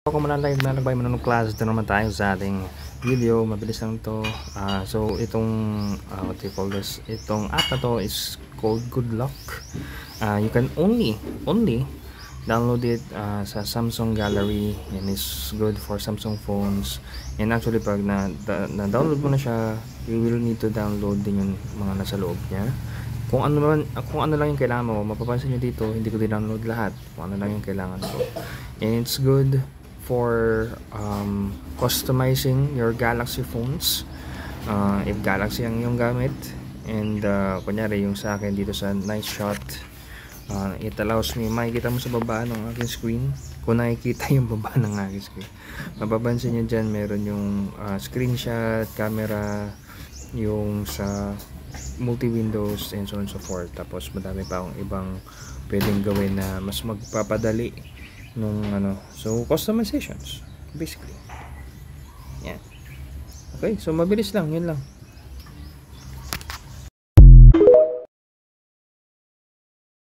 Kung manalagbay mo ng klase, ito naman tayo sa ating video. Mabilis lang to. So itong what do you call this, itong app na to is called Good Luck. You can only download it sa Samsung Gallery, and is good for Samsung phones. And actually pag na-download mo na siya, you will need to download din yung mga nasa loob niya. Kung ano lang yung kailangan mo, mapapansin nyo dito, hindi ko din-download lahat. Kung ano lang yung kailangan ko. And it's good for customizing your Galaxy phones, if Galaxy ang yung gamit. And kunyari yung sa akin dito sa Nice Shot, it allows me, makikita mo sa baba ng aking screen, kung nakikita yung baba ng aking screen, mapapansin nyo dyan, meron yung screenshot, camera, yung sa multi-windows, and so on and so forth. Tapos madami pa akong ibang pwedeng gawin na mas magpapadali nung so customizations basically. Yeah. Okay, so mabilis lang, yun lang.